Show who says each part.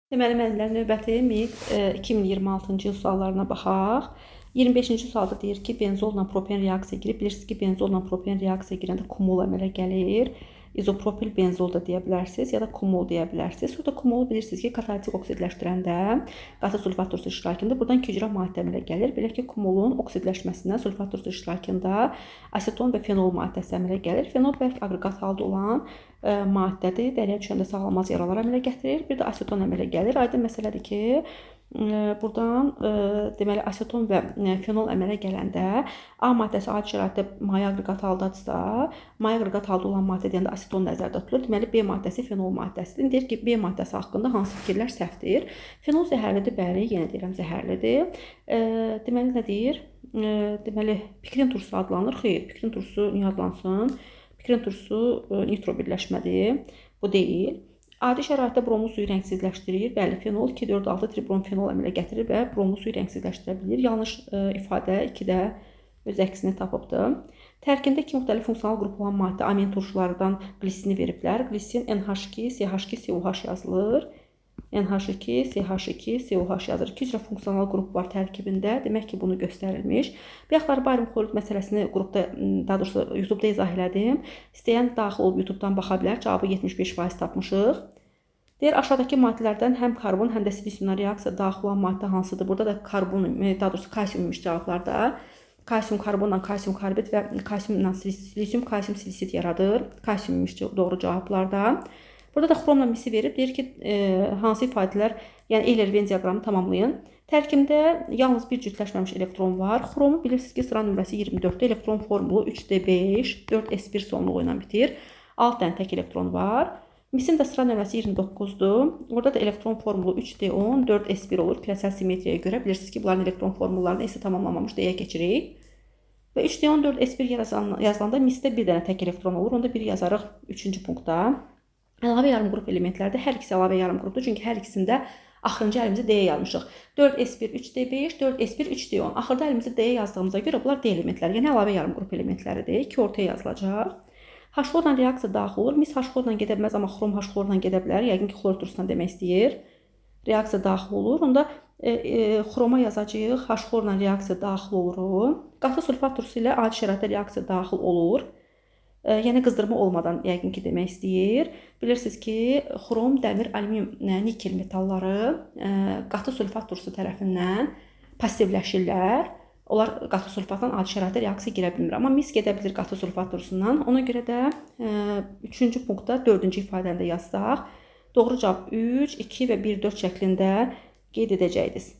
Speaker 1: Deməli, müəllimlər, növbəti MİQ 2026-cı il suallarına baxaq. 25-ci sualda deyir ki, benzolla propen reaksiya girib. Bilirsiniz ki, benzolla propen reaksiya girəndə kumol əmələ gəlir. İzopropil benzol da deyə bilərsiniz, ya da kumol deyə bilərsiniz. Burada kumolu bilirsiniz ki, katalitik oksidləşdirəndə qatı sulfat turşusu iştirakında buradan kücrə maddə əmələ gəlir. Belə ki, kumolun oksidləşməsindən sulfat turşusu iştirakında aseton və fenol maddəsi əmələ gəlir. Fenol bərk aqreqat halda olan maddədir. Dəriyə düşəndə sağalmaz yaralar əmələ gətirir. Bir də aseton əmələ gəlir. Aydın məsələdir ki, buradan deməli aseton və fenol əmələ gələndə A maddəsi adi şəraitdə maye aqreqat haldadırsa, maye aqreqat halda olan maddə deyəndə aseton nəzərdə tutulur. Deməli B maddəsi fenol maddəsidir. Deyir ki, B maddəsi haqqında hansı fikirlər səhvdir? Fenol zəhərlidir, bəli, yenə deyirəm zəhərlidir. Deməli nə deyir? Deməli pikrin turşusu adlanır. Xeyr, pikrin turşusu niyə adlansın? Pikrin turşusu nitro birləşmədir. Bu deyil. Adi şəraitdə bromlu suyu rəngsizləşdirir. Bəli, fenol 2,4,6 tribromfenol əmələ gətirir və bromlu suyu rəngsizləşdirə bilir. Yanlış ifadə 2-də öz əksini tapıbdır. Tərkibində 2 müxtəlif funksional qrup olan maddə amin turşulardan qlisini veriblər. Glisin NH2, CH2, COH yazılır. NH2, CH2, COH yazır. 2 cürə funksional qrup var tərkibində. Demək ki, bunu göstərilmiş. Bayaqlar barium xlorid məsələsini qrupda, daha doğrusu YouTube-da izah elədim. İstəyən daxil olub YouTube-dan baxa bilər. Cavabı 75% tapmışıq. Deyir, aşağıdakı maddələrdən həm karbon, həm də silisiumla reaksiya daxil olan maddə hansıdır? Burada da karbon, daha doğrusu kalsium imiş cavablarda. Kalsium karbonla kalsium karbid və kalsiumla silisium, kalsium silisit yaradır. Kalsium imiş doğru cavablarda. Burada da xromla misi verib, deyir ki, hansı ifadələr, yəni Euler-Venn diaqramını tamamlayın. Tərkibində yalnız bir cütləşməmiş elektron var. Xromu bilirsiniz ki, sıra nömrəsi 24-də elektron formulu 3D5, 4s1 sonluğu ilə bitir. 6 dənə tək elektron var. Misin də sıra nömrəsi 29-dur. Orada da elektron formulu 3D10, 4s1 olur. Küresel simmetriyaya görə bilirsiniz ki, bunların elektron formullarını isə tamamlamamış deyə keçirik. Və 3D10, 4s1 yazılanda misdə bir dənə tək elektron olur. Onda bir yazarıq 3-cü punktda. Əlavə yarım qrup elementlərdə hər ikisi əlavə yarım qrupdur. Çünki hər ikisində axırıncı əlimizdə D yazmışıq. 4s1, 3d5, 4s1, 3d10. Axırda əlimizdə D yazdığımıza görə bunlar D elementləri. Yəni əlavə yarım qrup elementləridir. 2 ortaya yazılacaq. H-xlorla reaksiya daxil olur. Mis H-xlorla gedə bilməz, amma xrom H-xlorla gedə bilər. Yəqin ki, xlor turşusundan demək istəyir. Reaksiya daxil olur. Onda xroma yazacağıq. H-xlorla reaksiya daxil olur. Qatı sulfat turşusu ilə adi şəraitdə reaksiya daxil olur. Yəni qızdırma olmadan yəqin ki, demək istəyir. Bilirsiniz ki, xrom, dəmir, alüminium, nikel metalları qatı sulfat turşusu tərəfindən passivləşirlər. Onlar qatı sulfatdan adi şəraitdə reaksiya girə bilmir. Amma mis gedə bilir qatı sulfat turşusundan. Ona görə də 3-cü punktda 4-cü ifadəni də yazsaq, doğru cavab 3, 2 və 1, 4 şəklində qeyd edəcəksiniz.